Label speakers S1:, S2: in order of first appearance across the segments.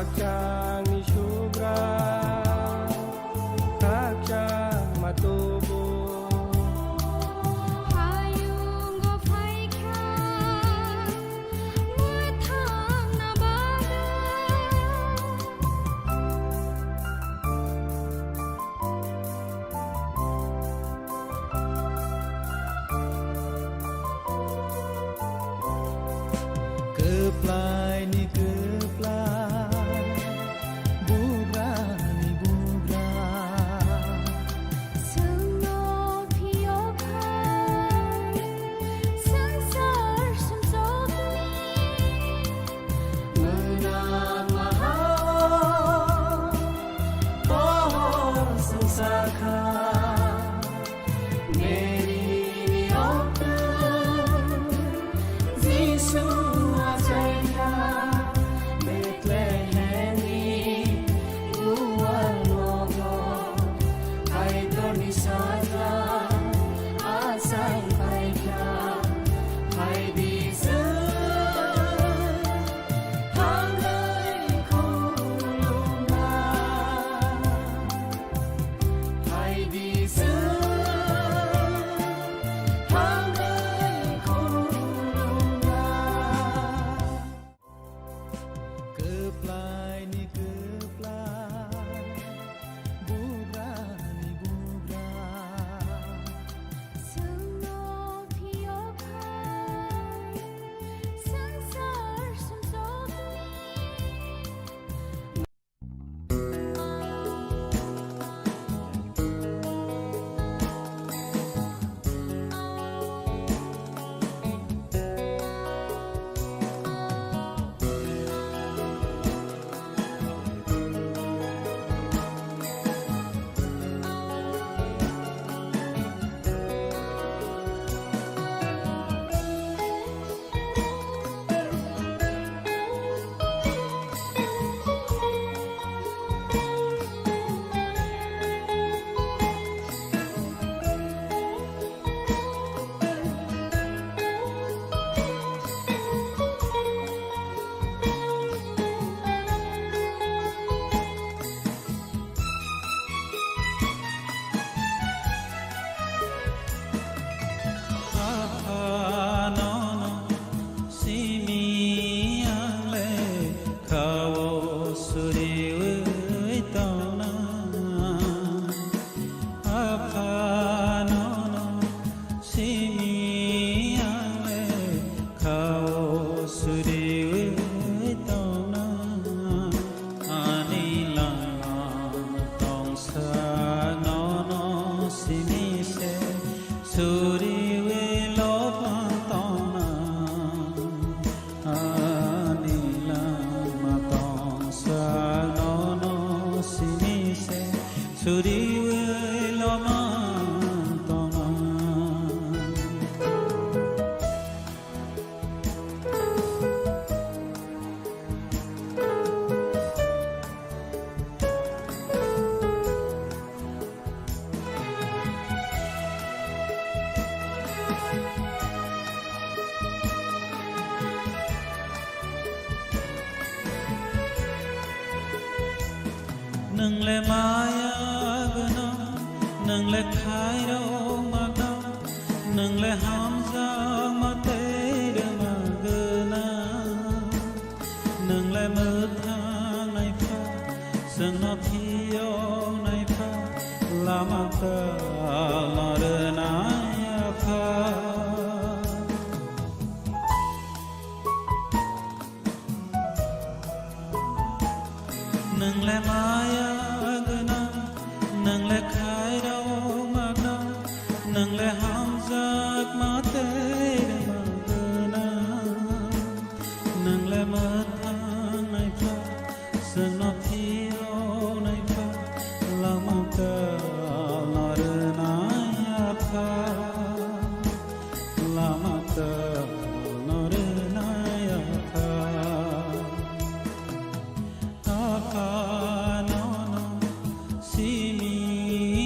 S1: kakang isubra kakang matubo
S2: hayung go phai kha mưa thang na ba
S1: Keplai ni keplai bugra ni bugra
S2: sungno phiyo khai sansar samsok
S1: menang mahal pohon sensaka meri ni okta Giêsu Achaia Bethlehem ni buwan logo ay doni sada asay paika ay bisa hangay kulunga ay bisa hangay kulunga Keplai ni keplai bugra ni bugra
S2: sungno phiyo khai sansar samsok
S3: nâng lệ maya gana nâng lệ khai đâu mà đâu nâng lệ ham ra mà tê đưa mà gana nâng lệ mơ tha này pha sân nó thiêu này pha là mà ta mà đưa nai pha nâng lệ maya gana nâng lệ khai đâu mà đâu nâng lệ ham giấc mà tê mà gana nâng lệ mất thang này pha sân nó thiêu này pha là mà ta mà đưa nai pha là mà ta mà đưa nai pha no no si mi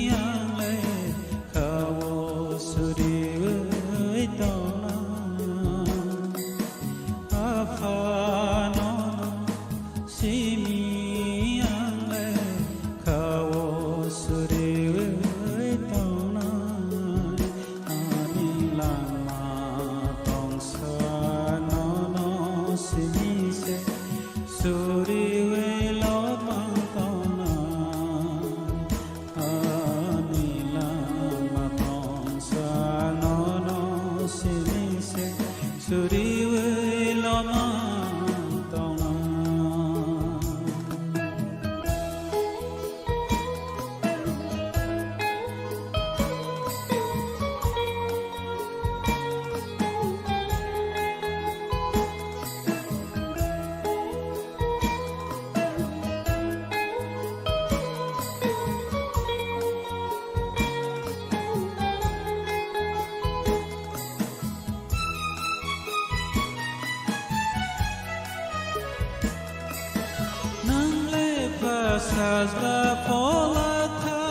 S3: pasazla polata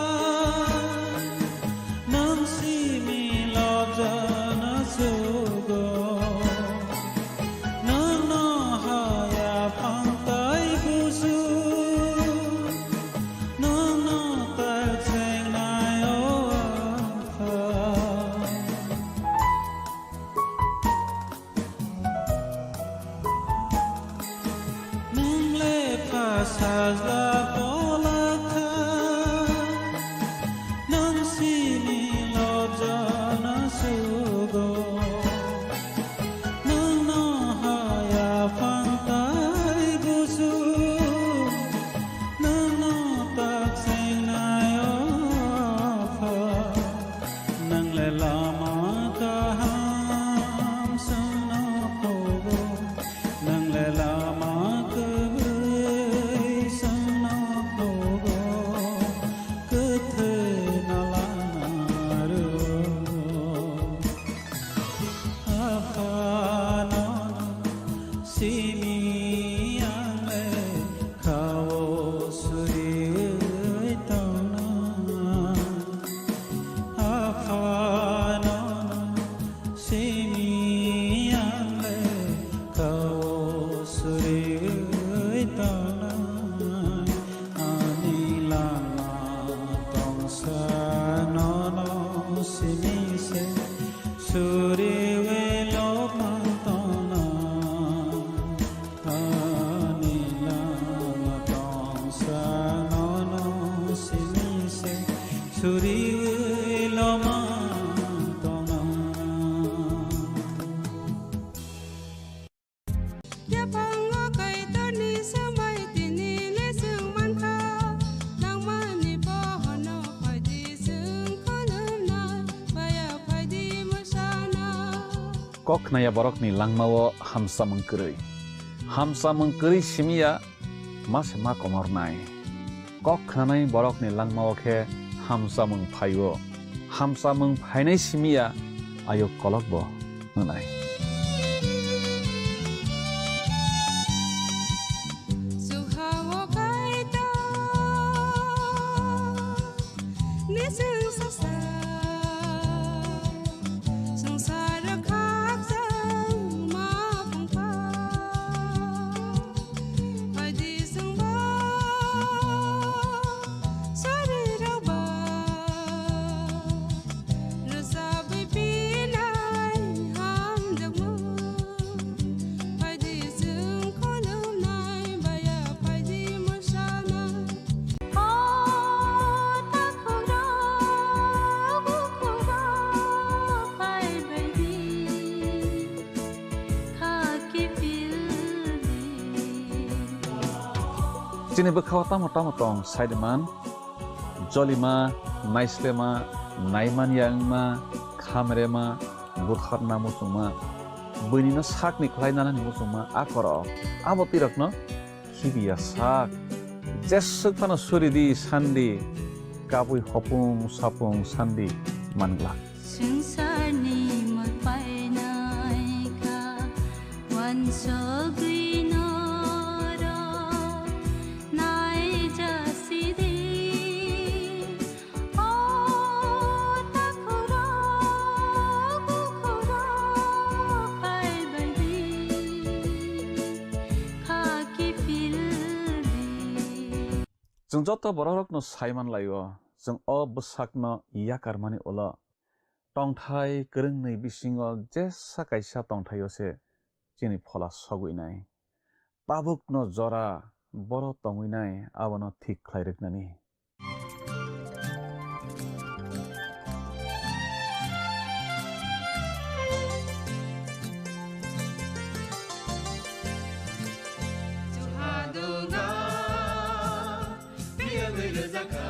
S3: nang si mi lobja na sugo nang no haya pangtai busu nang no tal seng na yo fa nang le pasazla polata nang si mi lobja na sugo nang no haya pangtai busu nang no tak seng na yo fa nang le lama ka ham sana pogo nang le lama ka bơi sana pogo cơ thể na la na ro no si mi ang le khao suri tao na no si mi ang le khao suri tao na ani la na tong sa no si mi se suri we lo mang tao na ani la na tong sa no si mi se suri we lo mang tao na
S4: Ya pango kai to ni samai ti ni le sung man kha nang ma ni po hono phai di sung ko nam na ba ya phai di ma sa na
S5: kok naya borok ni langmawo hamsa mengkeri simia mas ma komor nai kok nanai borok ni langmawo ke hamsa mengphainai simia ayo kolok bo nanai
S4: su ha wo kai to ni sung sa sa sung sa ra khap sang ma phong pha phai di sung ba sa ri ra ba ra sa bai pi nai ham dak ma phai di sung ko nam nai ba ya phai di ma sa na
S2: ô ta khổ đó bu khổ đó phải bay đi khá kịp đi
S5: Sini bekhaw tamo tong saideman jolima naislema naiman yangma khamrema bukharna musuma bunina sakni khlainana ni musuma akoro abo tirakno khibiya sak jesuk pano suridi sandi kapui hopung sapung sandi mangla
S2: Sungsar ni magpainay ka wan so grinoro nai jasidi o takoro bukoro pai baby khaki filbi
S5: जों जत बरकनो साइमान लायो जों अ बसाकनो याकारमानि ओला टंथाय गोरोंनै बिसिङाव जेसा कायसा टंथायसे जिनि फला सगुइनाय पाबुकनो जरा बर तंगुइनाय आबनो थिक खलायरकनानि
S1: Suhaduga Pia Vila Zaka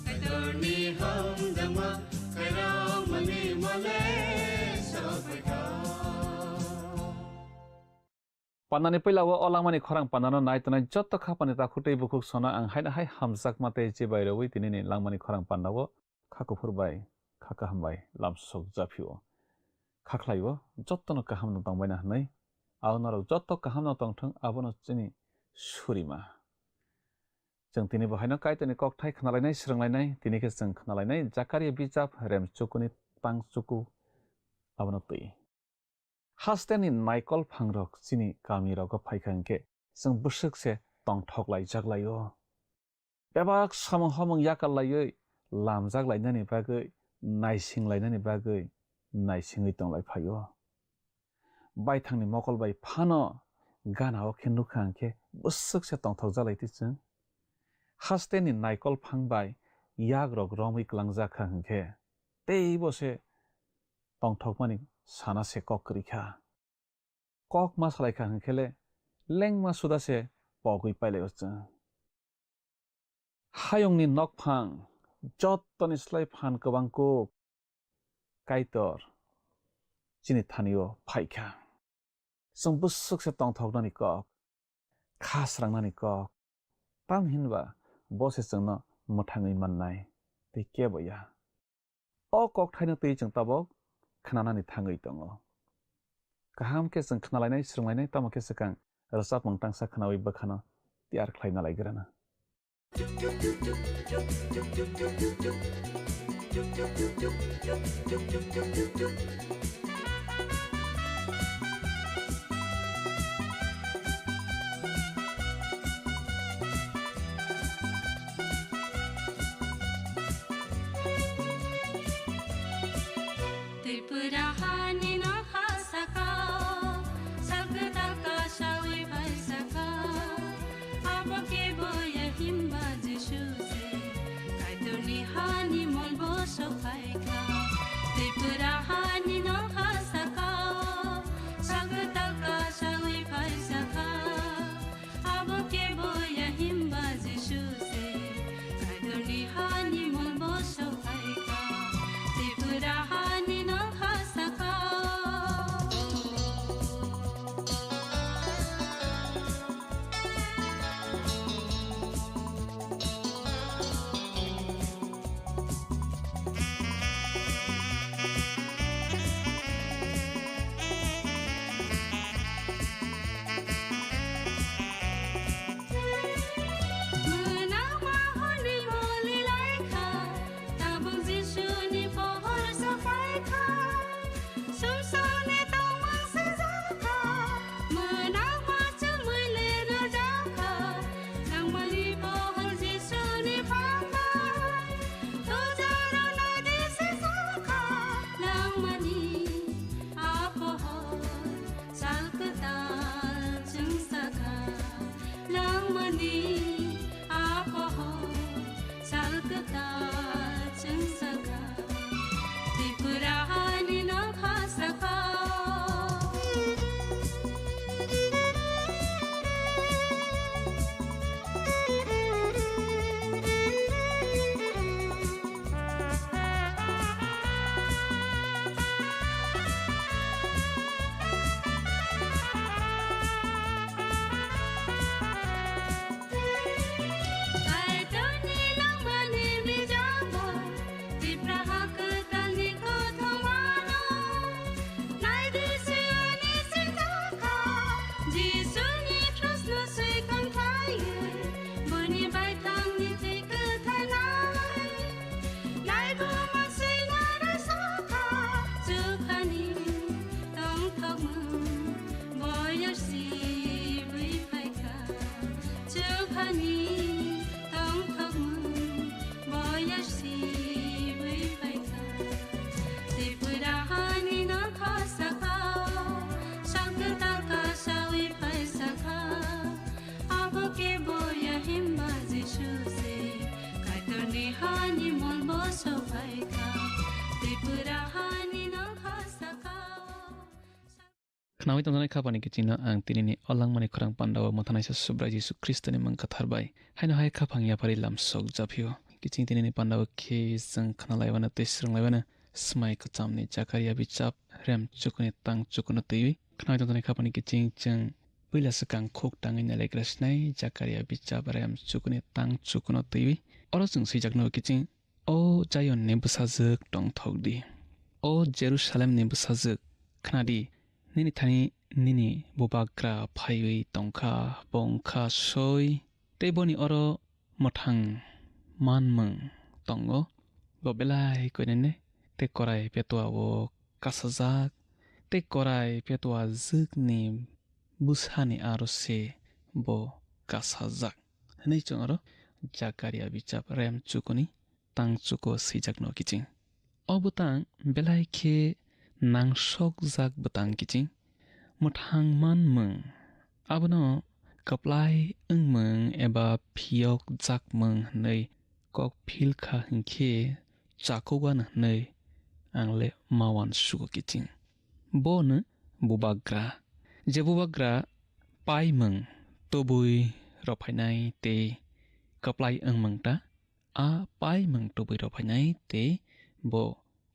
S1: Kadorni Ham Dama Karamani Male Sofika
S5: Panani pailawo olamani khorang panano naitana jotto khapani ta khutei bukuk sona ang haina hai hamsak mate je bairowi tinini langmani khorang pandawo khako furbai khaka hambai lamsok japhiwo khaklaiwo jotto no kaham no tangbaina hanai aunaro jotto kaham no tangthang abono chini surima जों दिनै बहायनो कायतनि ककथाय खोनालायनाय स्रोंलायनाय दिनैखौ जों खोनालायनाय जाकारिया बिजाब रेमचुकुनि तांचुकु आबनो तै हास्तेनि नाइकल फांरक चिनि गामि रग फाइखांके जों बोसोकसे तंथकलाय जागलायो बेबाक सामहमं याकालायै लामजागलायनायनि बागै नायसिंलायनायनि बागै नायसिङै दंलायफायो बायथांनि मकलबाय फानो गानाव खेनुखांके बोसोकसे तंथक जालायतिजों हास्तेनि नाइकल फांबाय याग्रग रमै क्लांजाखांके तै बसे तंथकमानि सानासे ककरिखा कक मा सालायखांकेले लेंमा सुदासे पगै पाइलायजों हायंनि नकफां जत्तनि स्लाय फान गोबांको काइतर चिनि थानियो फाइखा जों बोसोकसे तंथकनानि कक खास्रांनानि कक तामहिनबा बसे जोंनो मोथाङै मोननाय तै केबया अ कक थाइनो तै जों ताबक खोनानानै थाङै दङ गाहामके जों खोनालायनाय स्रोंलायनाय तामके सिगां रोजाब मोंतांसा खोनावै बोखानो तियार खालायना लायग्रोनो
S2: त्रिपुराहानि न खासका सगदाका सावै भैसका अब के बोय हिम्बा जिसुसे काइतोनि हानि मोलबो सोफाइका त्रिपुराहानि न खासका सगदाका सावै भैसका अब के बोय हिम्बा जिसुसे काइतोनि हानि मोलबो सोफाइका त्रिपुराहानि
S3: Knawi tontonai kapani kicina ang tinini olang mani khurang pandawa motanai sa subra Yesu Kristo ni mangka tharbai haino hai kapang ya pari lam sok japio kicing tinini pandawa ke jang khnalai wana tesrang lai wana smai ka chamni Zakaria bichap rem chukuni tang chukuna tei knawi tontonai kapani kicing jang pila sakang khok tangai na legrasnai Zakaria bichap rem chukuni tang chukuna tei oro jang sijakno kicing o Zion ne busajak tong thokdi o Jerusalem ne busajak khnadi Nini thani nini bubakra phaiwi tongkha bongkha soi teboni oro một thằng man mừng tòng ngô bộ bê lai quên nên nè tê corai bê tua vô kasazak tê corai bê tua zực niệm bushani arose bo kasazak này chừng đó Zakaria bichap rem chukoni tang chuko sijak no kiching o butang belai khe nang sok jak butang kiching một hang man mừng abono kaplai ung mừng eba phiok jak mừng nei kok phil kha hingkhe chakogan nei angle mawan suko kiching bon bubagra je bubagra pai mừng tobui rophainai te kaplai ung mừng ta a pai mừng tobui rophainai te bo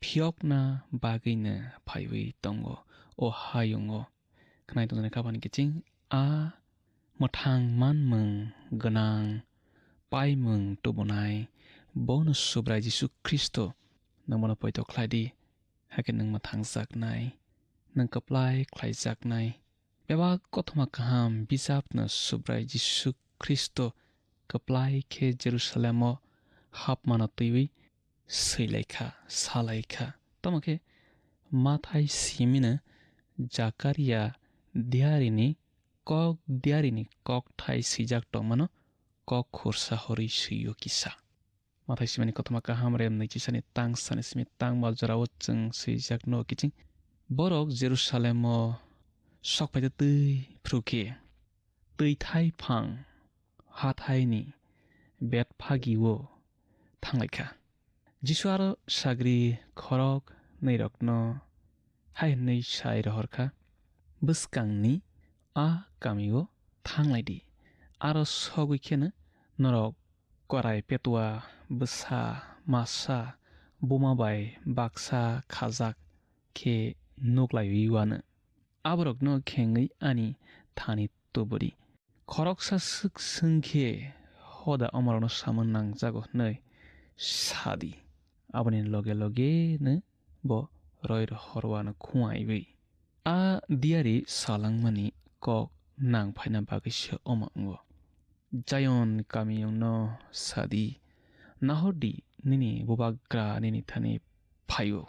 S3: phiok na bagina phaiwi tongo o hayungo khnai tongna kaban kiching a một hàng man mừng ganang pai mừng tobonai bonus sobrai Jesu Christo nang mona poito khlai di haken nang mathang jak nai nang kaplai khlai jak nai beba kothma kaham bisap na sobrai Jesu Christo kaplai khe Jerusalem hap mana tiwi seilaikha salaikha tomake mathai simina Zakaria diarini kok thai sijak tongmano kok khursa hori suyo kisa mathai simani kothma kaham rem nei chisani tang sani simi tang ma jarawo chung sijak no kiching borok Jerusalem sok paite tui phruke tui thai phang ha thai ni bet phagi wo thanglaikha jisuaro sagri khorok nei rokno hai nei sai rohorkha buskangni a kamigo thanglai aro sogui khena norok korai petua bsa masa bumabai baksa khajak khe nuklai wiwana aborok no khengei ani thani toburi khoroksa suk sungkhe hoda omarono samon nangjago nei sadi aboni loge ne bo roir horwana khuaiwi a diari salangmani kok nang phaina bagise omango Jayon kamiyongno sadi nahodi nini bubagra nini thani phayo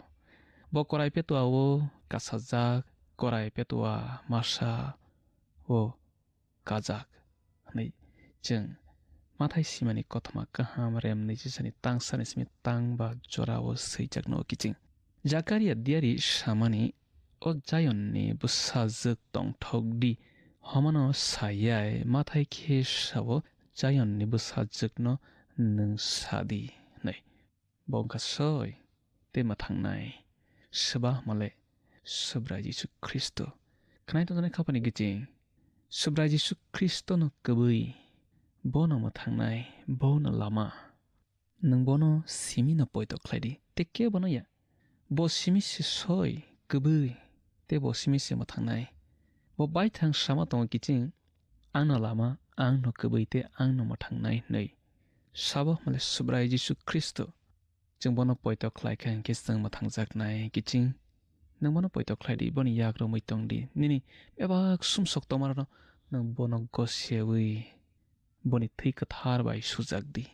S3: bo korai petua wo kasajak korai petua masa wo kajak nei jeng mathai simani kothma kaham rem nei jisani tang sani simi tang ba jorawo seijak no kiching Zakaria diari samani o Jayon ni busajak tongthok di homano sayai mathai khe sabo Jayon ni busajak no nung sadi nei bongka soi te mathangnai seba male sobrai Jesu Christo khnai tongna khapani giching sobrai Jesu Christo no kabui bono mathangnai bono lama nung bono simi no poito khlaidi te ke bono ya bo simi se soi kabui te bo simi se mathangnai bo bai thang sama tong kiching angno lama angno kabui te angno mathangnai nei sabo male sobrai Jesu Christo jeng bono poito khlai khang ke sang mathangjak nai kiching nang bono poito khlai di boni yak ro muitong di nini eba sumsok tomaro nang bono gosyewi boni thik thar bai sujak di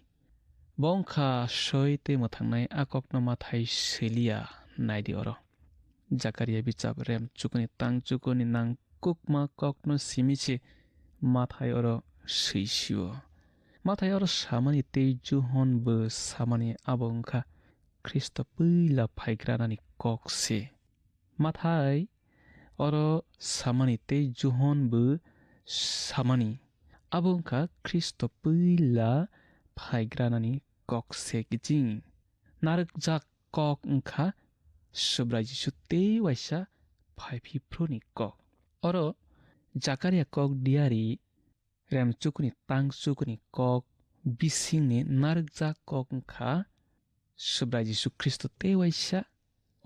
S3: bongkha soi te mathangnai akok no mathai selia nai di oro Zakaria bichap rem chukuni tang chukuni nang kukma kokno simiche mathai oro seisio mathai oro samani te juhon bo samani abongkha Kristo puila phaigrani kokse mathai oro samani te juhon bo samani abongkha Kristo puila phaigrani kokse kiching narak jak kok ngkha sobrai Jesu te waisa phaipi proni kok oro Zakaria kok diari rem chukuni tang chukuni kok bisingni narak jak kok ngkha sobrai Jesu Christo te waisa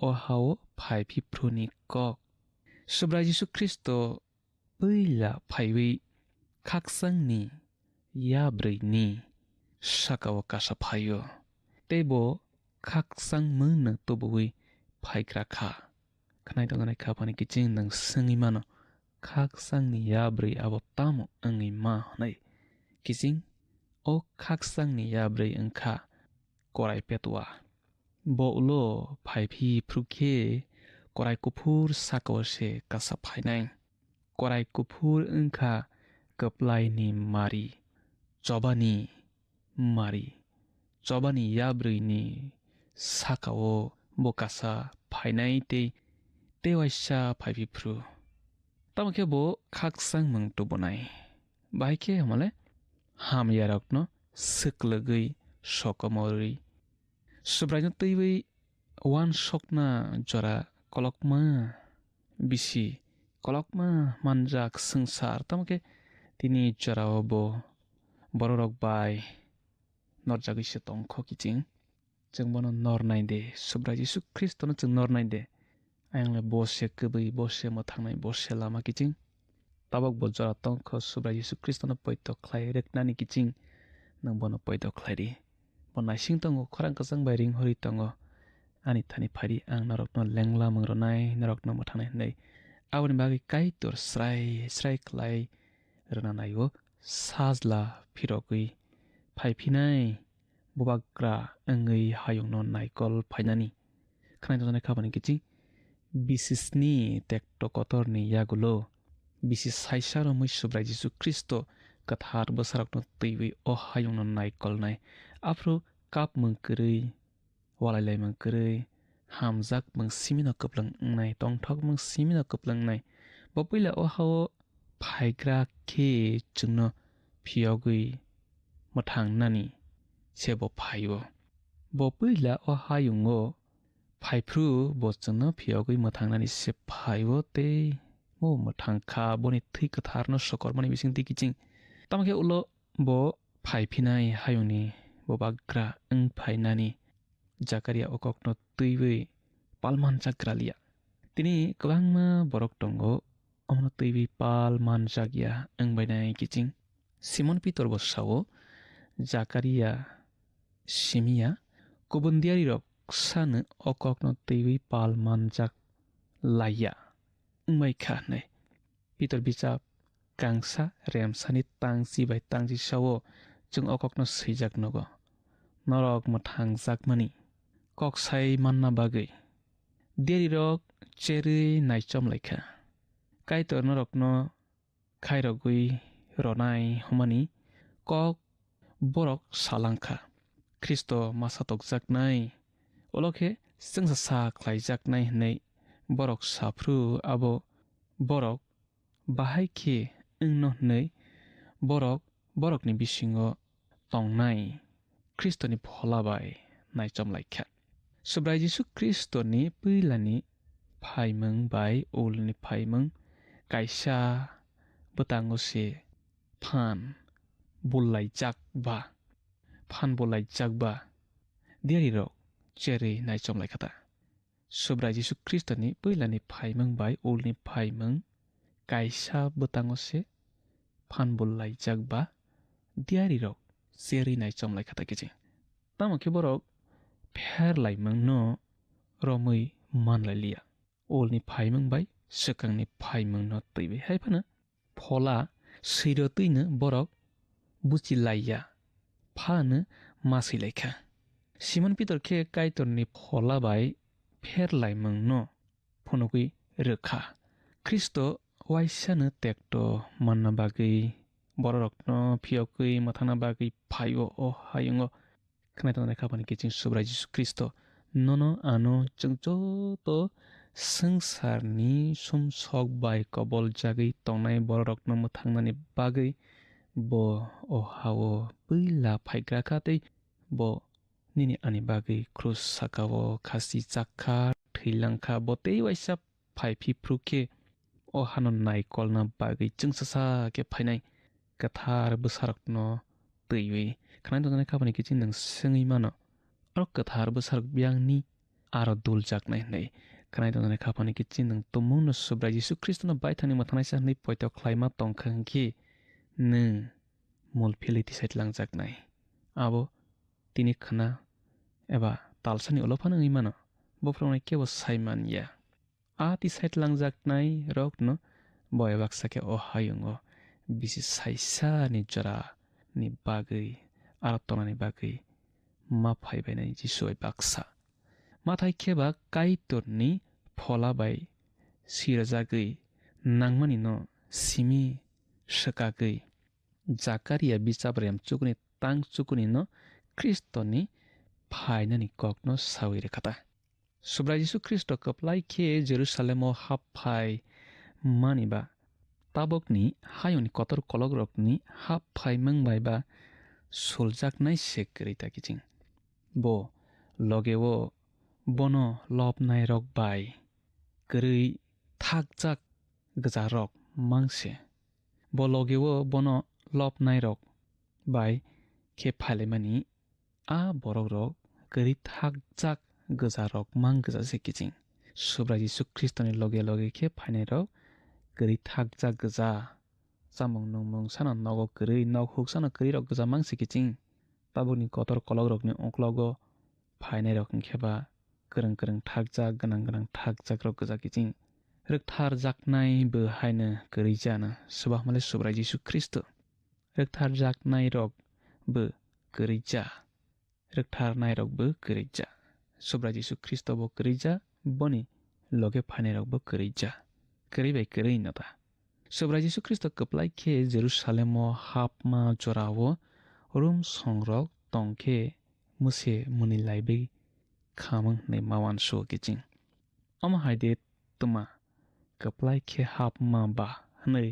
S3: o hao phaipi proni kok sobrai Jesu Christo puila phaiwi khaksangni yabrei sakawa kasa phayo tebo khaksang mungna tobui phaigra kha khnai tonganai khapani kiching nang sangi mano khaksang ni yabrei abo tamo angi ma nai kiching o khaksang ni yabrei engkha korai petwa bo ulo phaiphi phruke korai kuphur sakawse kasa phainai korai kuphur engkha kaplai ni mari chobani yabrei ni sakao bokasa phainai te waisa phaiphi phru tamake bo khaksang mung to bonai baike hamale ham yarakno siklagui sokomori subrajna teiwi wan sokna jora kolokma bisi kolokma manjak sangsar tamake tini jorao bo bororok bai norjagui se tongkho kiching jengbono nornai de subra Jesu Kristo no jeng nornai de ayangle bose kubui bose mothangnai bose lama kiching tabok bo jora tongkho subra Jesu Kristo no poito khlai reknani kiching nangbono poito khlairi bonai sing tongo khorang kasang bai ring hori tongo ani thani phari ang narokno lengla mangronai narokno mothangnai nei aboni bagi kaitor srai khlai rona naigo sajla phirogui phaiphinai bobagra angei hayungno naikol phainani khnai tonai khabani kiching bisisni tekto kotorni yagulo bisis saisaro mui subra Jesu Kristo kathar basarokno teiwi o hayungno naikol nai afro kap mungkirei walailai mungkirei hamjak mung simino kuplang nai tongthok mung simino kuplang nai bopuila o hao phaigra khe chungno phiogui mothang nani sebo phaibo bopuila o hayungo phaipru bo chungno phiogui mothang nani se phaibo te mo mothang kha boni thui katharno sokormani bising ti kiching tamake ulo bo phaiphinai hayungni bobagra ung phainani Zakaria okokno teiwi palman chakralia tini kwbangma borok tongo amno teiwi palman jagya angbainai kiching Simon Peter bo sawo Zakaria simia kubundiari rok san okokno teiwi palman jak laya angbai kha nei Peter bichap kangsa remsani tangsi bai tangsi sawo chung okokno seijak nogo norok mothang jakmani koksai manna bagui deri rok cherui naichom laikha kaitor norokno khairogui ronai homani kok borok salangkha Kristo masatok jaknai olokhe sengsa sa khlaijaknai nei borok safru abo borok bahai khe ungno nei borokni bisingo tongnai Kristoni pholabai naichom laikha subra Jesu Kristoni puilani phaimung bai ulni phaimung kaisa butango se phan bolai jakba diari rok cherei naichom laikhata subra Jesu Kristoni puilani phaimung bai ulni phaimung kaisa butango se phan bolai jakba diari rok cherei naichom laikhata kiching tamake borok pher laimung no romui manlailia ulni phaimung bai swkangni phaimung no teibi haifana phola seiro tuino borok buchilaiya phano masilaikha Simon Peter khe kaitorni phola bai pher laimung no phonogui rokha Kristo waisano tekto manna bagui borokno phiogui mothana bagui phaibo o hayungo khnaitonai khabani kiching subra Jesu Kristo nono ano chungcho to sangsarni sumsok bai kobol jagui tongnai borokno mothangnani bagui bo o hao puila phaigra khatei bo nini ani bagui krus sakao khasi chakha thilangkha botei waisa phaiphi phruke o hanon naikolna bagui chungsasa ke phainai kathar busarokno teiwi khnaitonai khabani kiching nang sengui mano aro kathar busarok byangni aro duljaknai nei khnaitonai khabani kiching nang tumungno subra Jesu Kristono baithani mothanai sanai poito khlaima tongkhangki nung mulphiliti saitlanjaknai abo tini khana eba talsani olofana ngimano bofronai kebo saimanya ati saitlanjaknai rokno boyabak sake o hayungo bisi saisa ni jora ni bagui aro tonani bagui ma phaibainai Jisu bai baksa mathai kheba kaitorni phola bai sirajagui nangmani no simi sakagui Zakaria bisabrem chukuni tang chukuni no Kristoni phainani kokno sawi rekhata Subra Jisu Kristo kaplai khe Jerusalemo happhai maniba tabokni hayoni kotor kologrokni happhai mangbaiba soljaknai sekri takiching bo logeo bono lobnai rok bai kwrui thakjak gjarok mangse bo logeo bono lobnai rok bai khe phailaimani a borok rok kwrui thakjak gjarok manggjase kiching Subra Jisu Kristoni loge loge khe phainai rok kwrui thakjak gja chamung nungmung sana nogo kwrui nog huk sana kwrui rok gja mangse kiching tabukni kotor kolog rokni uklogo phainai rok kheba kwrung kwrung thakjak gwnang gwnang thakjak rok gja kiching rwkthar jaknai bo haino kwrui jana swbakmale Subra Jisu Kristo rwkthar jaknai rok bo kwrui ja rwkthar nai rok bo kwrui ja Subra Jisu Kristo bo kwrui ja boni loge phainai rok bo kwrui ja kwrui bai kwrui nota Subra Jisu Kristo kaplai khe Jerusalemo hapma jorao rum songrok tongkhe muse munilaibai khamang nei mawan so kiching ama haide tuma kaplai khe hapma ba hnei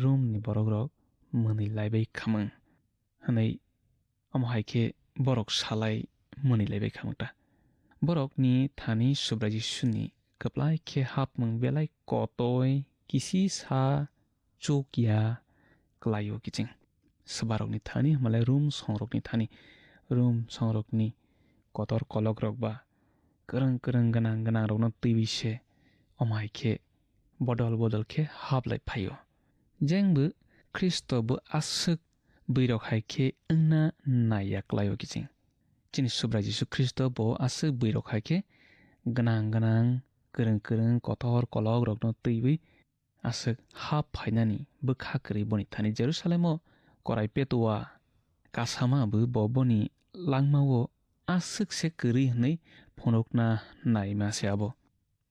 S3: rum ni borok rok munilaibai khamang hnei ama haikhe borok salai munilaibai khamangta borok ni thani Subra Jisu ni kaplai khe hapmung belai kotoi kisi sa chokya klaio kiching sbarok ni thani malai room songrok ni thani room songrok ni kotor kolog rok ba kwrung kwrung gwnang gwnang rok no tibise omai khe bodol bodol khe hablai phaio jengbo Kristo bo asuk bwirok hai khe wngna naiya klaio kiching chini Subra Jisu Kristo bo asuk bwirok hai khe gwnang gwnang kwrung kwrung kotor kolog rok no tibui asuk hap phainani bwkha kwrui boni thani Jerusalemo korai petua kasama bo boni langmao asuk se kwrui hnei phonokna naima se abo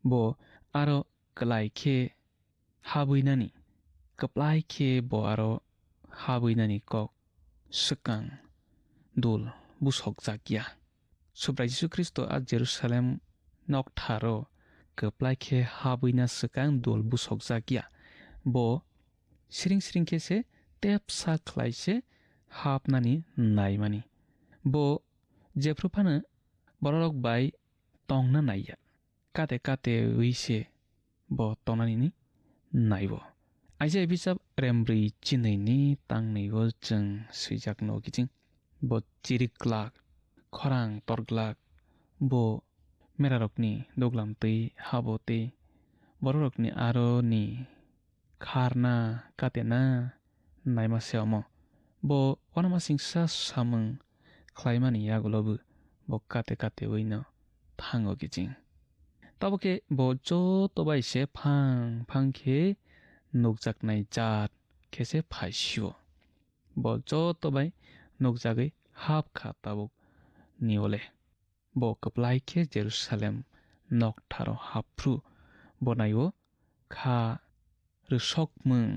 S3: bo aro klai khe habuinani kaplai khe bo aro habuinani kok swkang dul busokjakya Subra Jisu Kristo a Jerusalem noktharo kaplai khe habuina swkang dul busokjakya bo siring siring khe se tepsa khlaise hapnani naimani bo jefruphano borok bai tongna naiya kate kate uise bo tongnani ni naibo Aisaiah bisap rembrui chinai ni tangnai o chung swijak no kiching bo chiriklak khorang torglak bo merarokni doglamtui habotui borokni aro ni kharna katena naima seomo bo wanamasingsa samung khlaimani yagulobu bo kate kate uino thango kiching taboke bo joto bai se phang phang khe nukjaknai jat khese phaisio bo joto bai nukjagui hapkha tabuk niole bo kaplai khe Jerusalem noktharo happhru bonaio kha rwsokmung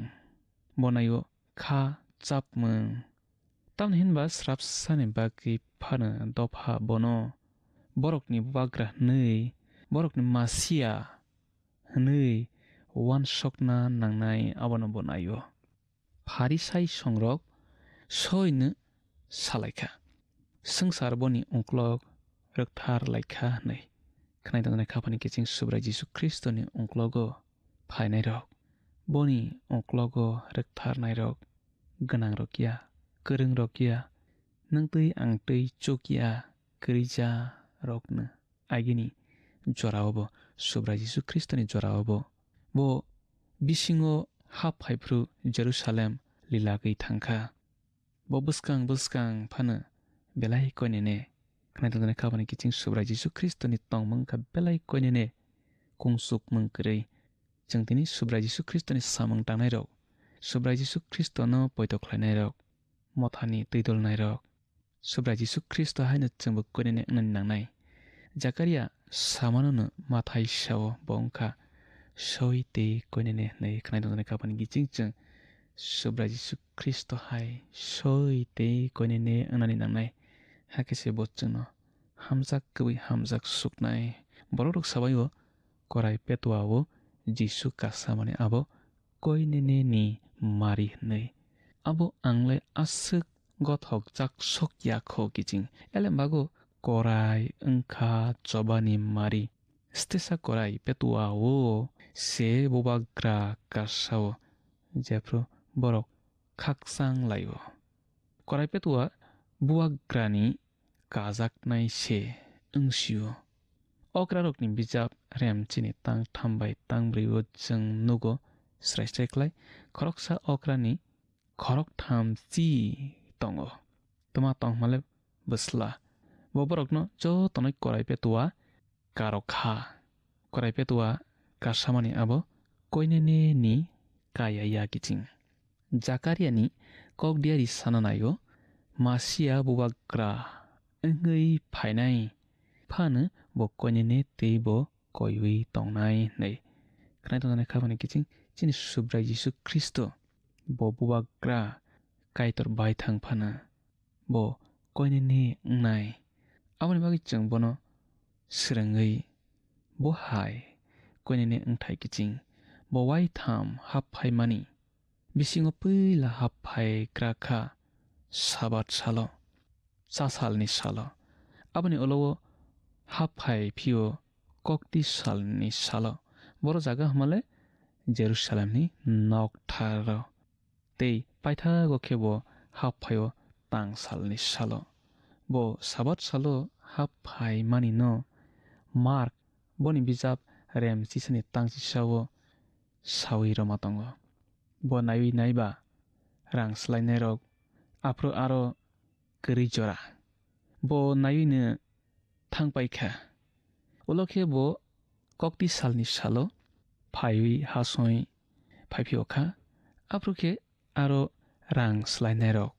S3: bonaio kha chapmung tamni hinba srapsani bagui phano dopha bono borokni bagra hnei borokni masia hnei wansokna nangnai abono bonaio Pharisai songrok soino salaikha sangsar boni onklok rwkthar laikha hnei khnai tongnai khapani kiching Subra Jisu Kristoni onklogo phainai rok boni onklogo rwkthar nai rok gwnang rokya kwrung rokya nungtui angtui chokya kwrija rokno agini jorao bo Subra Jisu Kristoni jorao bo bisingo haphaifru Jerusalem lilagui thangkha bo bwskang bwskang phano belai koinene khnai tongnai khapani kiching Subra Jisu Kristoni tongmungkha belai koinene kungsukmung kwrui जों दिनै सुब्रा जिसु ख्रीष्टनि सामों दांनाय रक सुब्रा जिसु ख्रीष्टनो पयत खालायनाय रक मथानि दै दलनाय रक subra Jisu Kristo haino chungbo koinene ngani nangnai Zakaria samanono mathai sao bongkha soite koinene nei khnai dongane kapani giching chung subra Jisu Kristo hai soite koinene ngani nangnai hakese bochungno hamjak kubui hamjak suknai borok sabayo korai petwao Jisu kasamani abo koinene ni mari nei abo angle asuk gothok jak sokya kho giching elembago korai engkha chobani mari stesa korai petuao se bobagra kasao jepro borok khaksang laibo korai petua buagrani kajaknai se ungsio okrarokni bijap remchini tang thambai tangbriwo jeng nugo srai klai khoroksa okrani khorok tham chi tongo toma tong male busla boborokno jo tonoi korai petua karokha korai petua kasamani abo koinene ni kayaya giching Zakaria ni kokdiari sananayo masia bubagra ngei phainai phanu bo koinene teibo koiwi tongnai nei khnai tongnai khabani giching chini subra Jisu Kristo bo bubagra kaitor bai thang phana bo koinene ngnai aboni bagi chung bono srangei bo hai koinene ngthai giching bo wai tham haphai mani bisingo pila haphai krakha sabat salo salni salo aboni olowo haphai phio kokti salni salo boro jaga hamale Jerusalem ni noktharo tei paitha go khebo haphayo tang salni salo bo sabat salo haphai mani no mark boni bijap rem chisani tangchi sawo sawi romatongo bo naiwi naiba rang slainai rok apro aro kri jora bo naiwine thangpaikha ulokhe bo kokti salni salo phaiwi hasoi phaiphiokha aprokhe aro rang slainai rok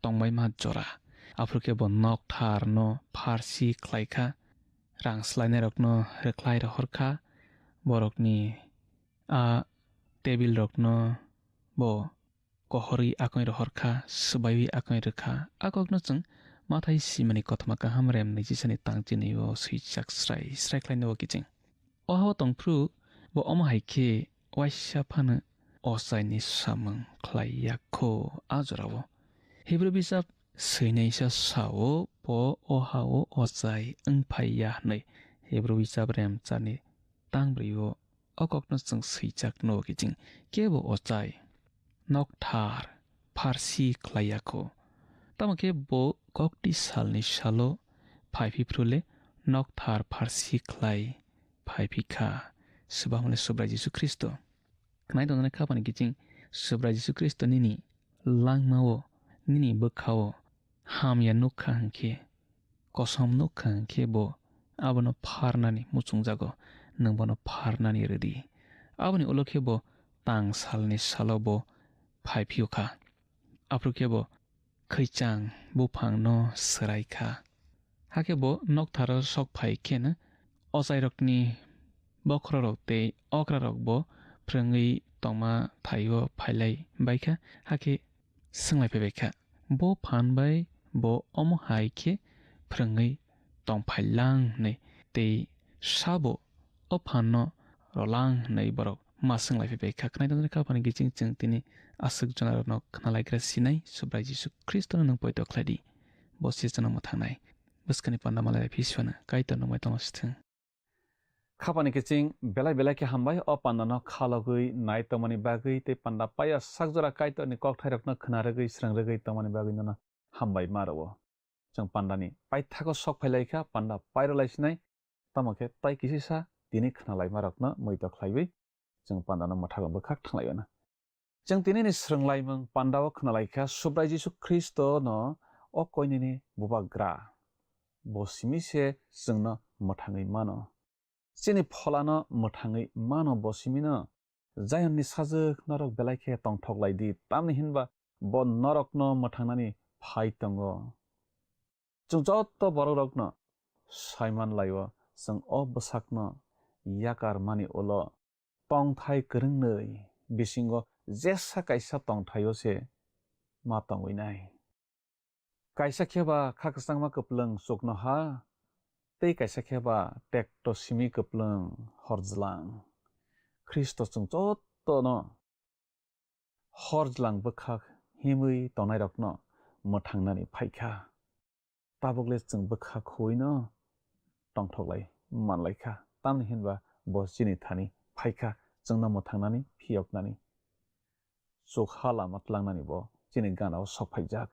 S3: tongbai ma jora aprokhe bo nok thar no pharsi khlaikha rang slainai rok no reklai rohorkha borokni a table rok no bo kohori akoi rohorkha subaiwi akoi rokha akokno chung mathai simani kothma kaham rem ni jisani tangchini o suichak srai khlaino kiching oha tongpru bo omahaikhe waisya phana osaini samang khlaiyakho ajorawo hebrew bisap seinai sao po ohao osai engphaiya nei hebrew bisap rem chani tangbrio okokno chung suichak no kiching kebo osai nokthar pharsi khlaiyakho tamake bo kokti salni salo phaipi prule nokthar pharsi khlai phaipikha subamle subra Jisu Kristo knai dongna khapani kiching subra Jisu Kristo nini langmao nini bokhao hamya nukha hangkhe kosom nukha hangkhe bo abono pharnani muchungjago nangbono pharnani redi aboni ulokhe bo tang salni salo bo phaiphiokha aprokhe bo khaichang bufang no sraikha hake bo noktharo sok phai khen osairokni bokhrorok te okrarok bo phrangui tongma thaio phailai baikha hake singlai phaibekha bo phanbai bo omo haikhe phrangui tongphailang nei te sabo o phanno rolang nei borok ma singlai phaibekha khnai dongna khapani giching chung tini asuk jonarno khnalaigra sinai subra Jisu Kristo nang poito khladi bo sisana mathangnai buskani panda malai phiswana kaito nangmai tongsteng
S5: khapani kiching belai ke hambai o pandano khalogui nai tomani bagui te panda paya sakjora kaito ni kokthairokno khnaragui srangragui tomani bagui no hambai marawo jang pandani paithako sok phailaikha panda pairolaisinai tamake tai kisisa tini khnalai marokno moito khlaiwi jang pandano mathago bukhak thanglaiona jang tini ni sranglaimung pandao khnalaikha subra Jisu Kristo no o koinini bubagra bo simise jangno mathangui mano chini pholano mathangui mano bo simino jayonni sajak norok belaikhe tongthoklaidi tamni hinba bo norokno mathangnani फाइदङ जों जत बररकन साइमान लायो जों बसाकन याकार मानि ओल तंथाय गोरोंनै बिसिंग जेसा काइसा तंथायो से मा तंगैनाय काइसा खेबा खाकसांमा कपलंग सोकनो हा तै काइसा खेबा टेक्टो सिमि कपलंग हरजलां ख्रिस्ट जों जत न हरजलां बखाक हिमै तनाय रकन मोथांनानै फाइखा ताबगले जों बखाक होइनो टंथगलाय मानलायखा ताम हिनबा बसिनि थानि फाइखा जोंना मोथांनानै फियकनानै जखा लामात लांनानै ब जिनि गानाव सफाइजाक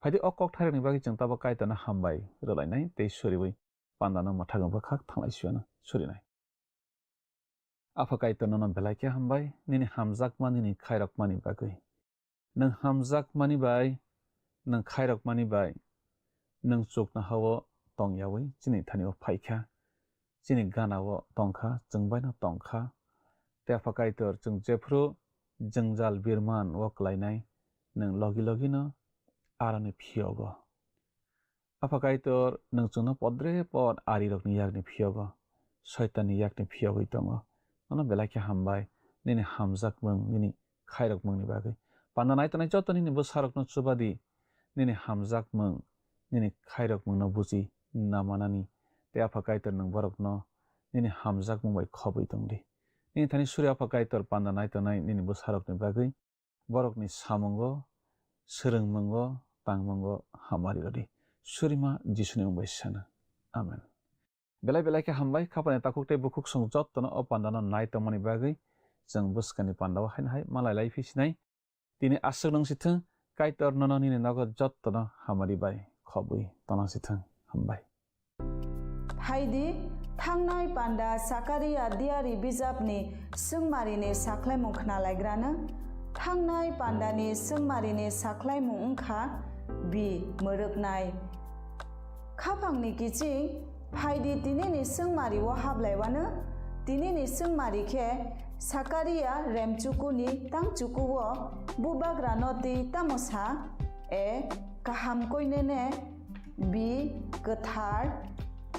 S5: फाइदि अकक थारनि बागै जों ताबा कायताना हामबाय रोलायनाय दै सुरिबै पान्दाना मोथागं बखाक थांलायसियानो सुरिनाय आफा कायताना न बेलायके हामबाय निनि हामजाक मानिनि खायरक मानि बागै नों हामजाक मानि बाय नों खायरक मानि बाय नों चोकना हाव तंयावै जिनि थानिव फाइखा जिनि गानाव तंखा जोंबायना तंखा ते आफा कायतर जों जेफ्रु जंजाल बिरमान वकलायनाय नों लगी लगी न आरानि फियग आफा कायतर नों जोंना पद्रे पद आरि रकनि यागनि फियग शैताननि यागनि फियगै दङ न बेलायके हामबाय निनि हामजाक मों निनि खायरक मोंनि बागै पान्दा नायतनाय जतनि नि बसारक न सुबादि निनि हामजाक मों निनि खायरक मों न बुजि नामानानि ते आफा कायतर नों बरक न निनि हामजाक मोंबाय खबै दंदि निनि थानि सूर्य आफा कायतर पान्दा नायतनाय निनि बसारकनि बागै बरकनि सामंग सोरों मंग तांमंग हामारि रदि सुरिमा जिसुनि मुंबाय साना आमेन बेलाय बेलायके हामबाय खापाने ताकुकते बुकुक सं जत्तन पान्दाना नायतमनि बागै जों बुस्कानि पान्दाव हायनाय मालायलाय फिसिनाय दिनै आसक नंसिथों कायतर नननिनि नगद जत्तन हामारि बाय खबै तनासिथों हामबाय
S6: हायदि थांनाय पान्दा साकारिया दियारि बिजाबनि सोंमारिनि साख्लायमुं खोनालायग्रानो थांनाय पान्दानि सोंमारिनि साख्लायमुं ओंखा बि मोरोगनाय खाफांनि गिचिं फायदि दिनैनि सोंमारिव हाबलायवानो दिनैनि सोंमारिखे साकारिया रेमचुकुनि तांचुकुव बुबाग्रा नति तामसा ए गाहाम कइनेने बि गोथार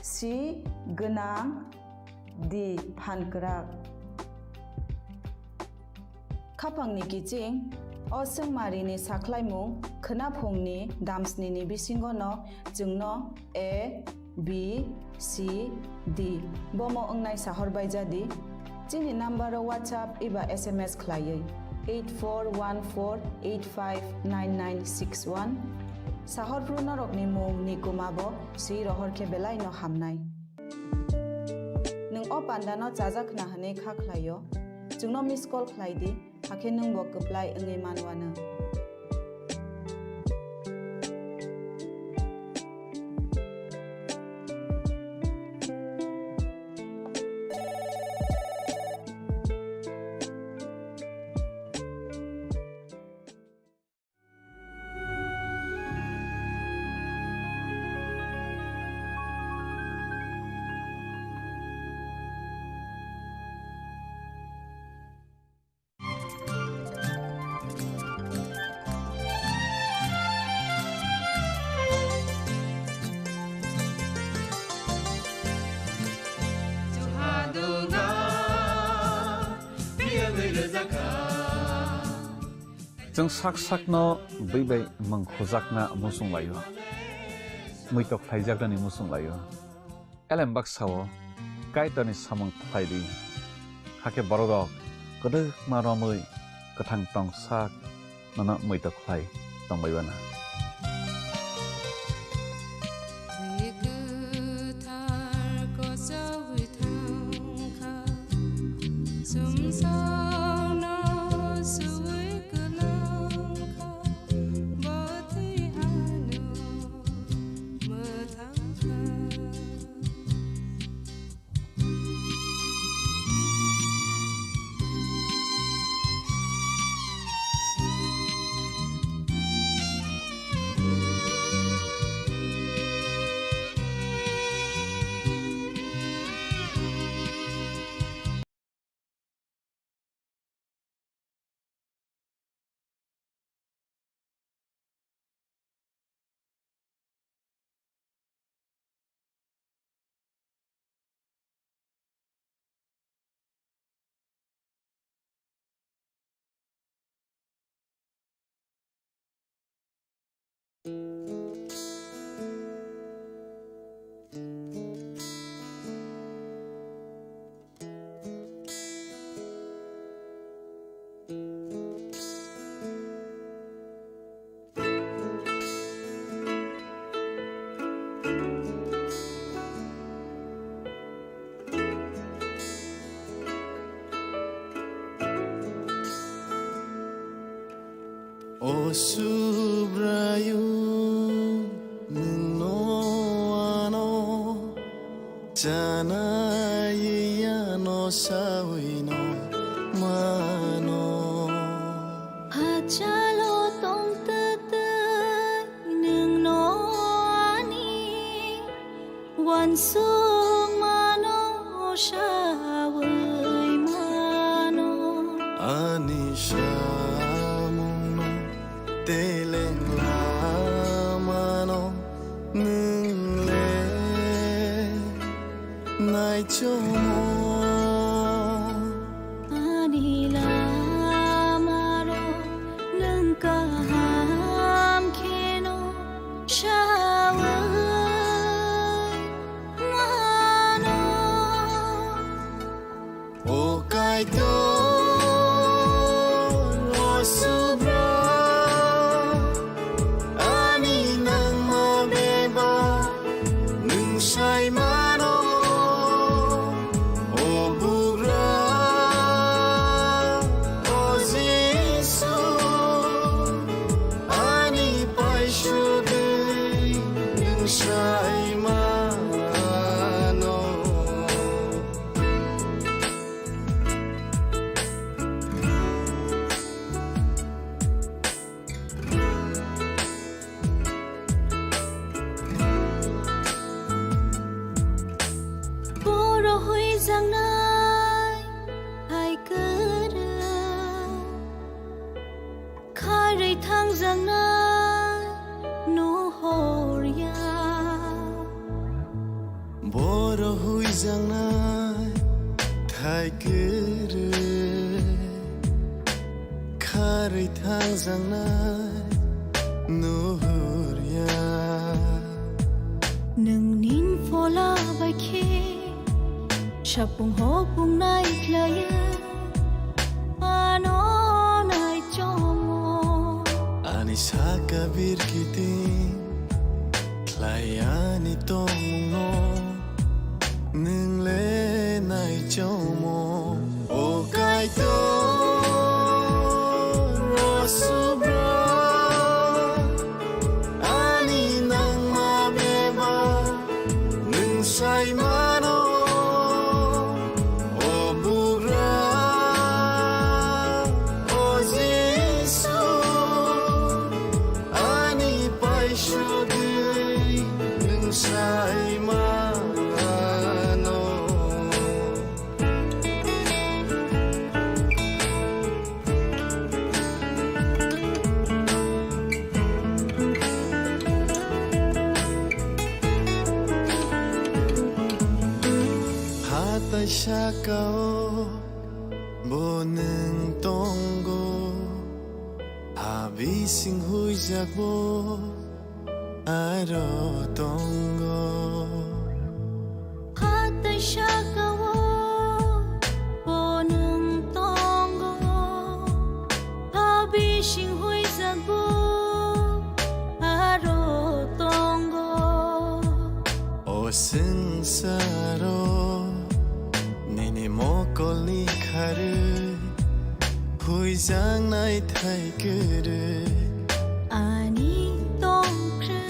S6: सि गोनां दि फानग्राक खाफांनि गिचिं असोंमारिनि साख्लायमुं खोनाफुंनि दामस्निनि बिसिंगन जोंनो ए बि सि डि बमो ओंनाय साहरबाय जादि जिनि नाम्बाराव वाट्सएप एबा SMS खलायै 8414859961 साहरफ्रु नरकनि मुं निकुमाबो सि रहरखे बेलाय न हामनाय नों पान्दानो जाजाखना हने खाख्लायो जोंनो मिस कल खलायदि हाखे नों बो कप्लाय ओङै मानवानो
S5: जों साक साकनो बैबाय मंखजाकना मुसुं लायो मैतक थाइजाकनानि मुसुं लायो एलेम बाक्साव कायतनि सामं थाइदि हाके बरगक गोदो मारमै गोथां टं साक नना मैतक थाइ तंबायबाना
S1: Osubrayu Ninoano Janayano Sawino Mano
S2: Hachalo tong tatay ng noani Wansung mano shaway mano
S1: Anisha Teleng lamano nungle nai chomo
S2: Anila maro nung kaham keno shaway mano
S1: o kaito Kari thang giang nai nuhurya
S2: nung nin fola bai khe shapung ho pung nai klaya ano nai chomo
S1: ani sakabir kitin klayani tongmo nung le nai chomo o kai to Shakao boneng tonggo habising hui jakbo aro tonggo
S2: hata shakao boneng tonggo habising hui jakbo aro tonggo
S1: o singsaro Mokoli kharu hui jang nai thai kuru
S2: ani tong kre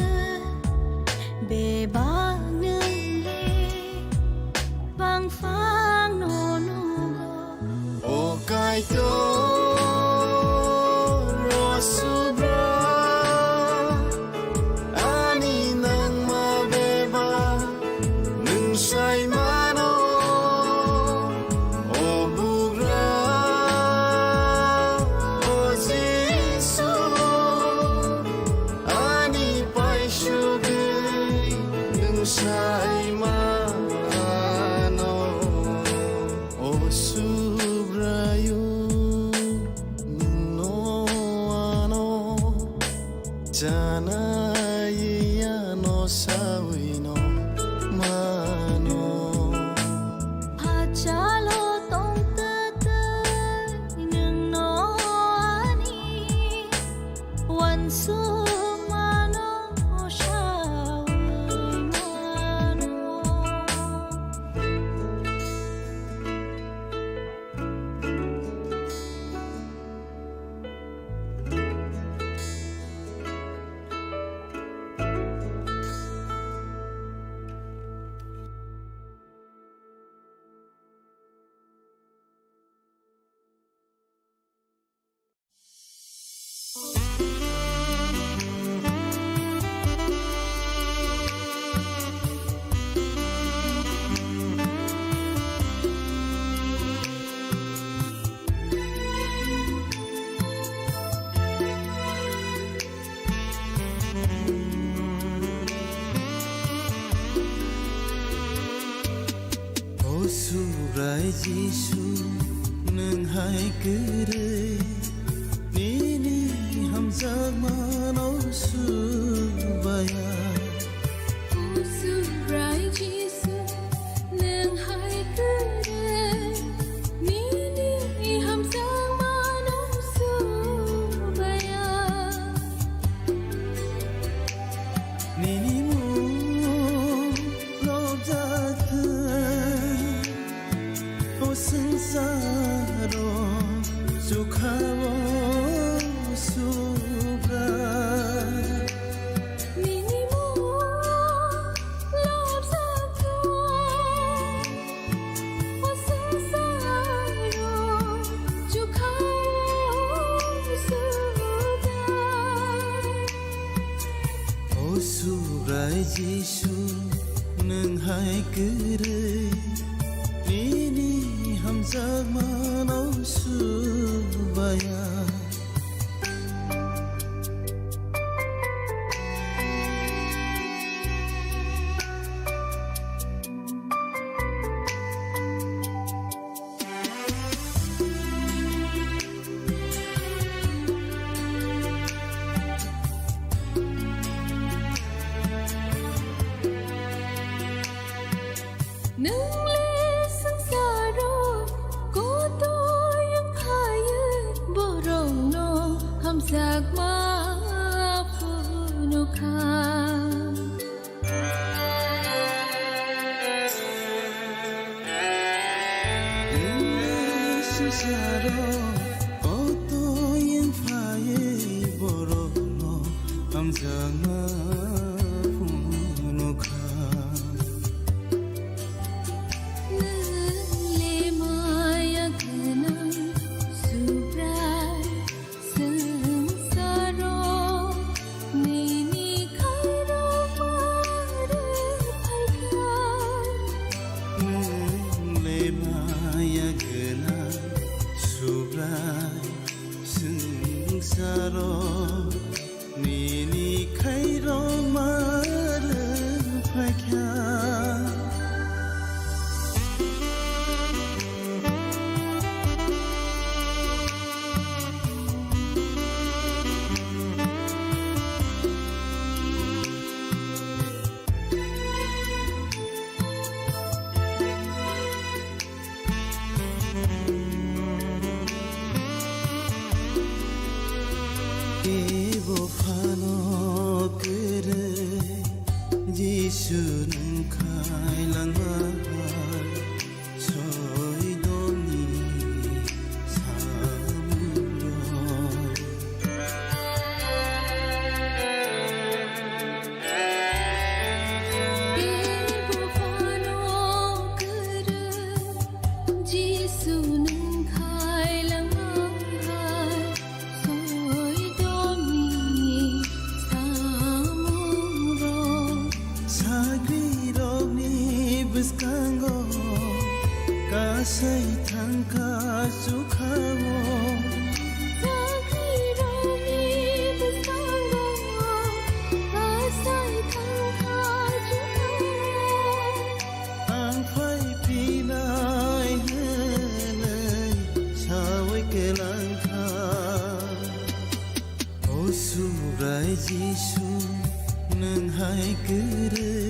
S2: be bang nung le bang fang no no
S1: o kai to rosubra ani nang ma be ba nung sai mano Janayano sawino mano
S2: hachalo tong tatay ng noani wansung mano shaway mano
S1: hamzagmano subaya
S2: Usurai Jisu nang hai kere Nini hamzang manong subaya
S1: Nini mo lobjathan O sansaro sukhawo subra
S2: Nini mo lobjathan O sansaro sukhawo subra
S1: O subrai Jisu nang hai kere Nini hamzagmano subaya
S2: Nâng lê sương xa rô Cô tôi yang kaya Bồ rồng nô Hàm giặc ma Phù nô kha
S1: Saro oto yang faye borono hamzagma funukha
S2: Lê maya gana Subrai Sương xa rô Nini khai rô Mare phai khai
S1: le maya gena subrai sangsaro nini khairo mar phakha Evo phano kere Jisu nang khai langar Soi doni samuro
S2: Ibu phano kere Jisu nang khai langar Soi domi samuro
S1: Sagri rogni biskango Kasai thangka sukhawo
S2: Sakhi romi bisango Asai thangka chukhawo
S1: Ang phai pinai helai Sawai kelang kha O subrai Jisu nang hai kere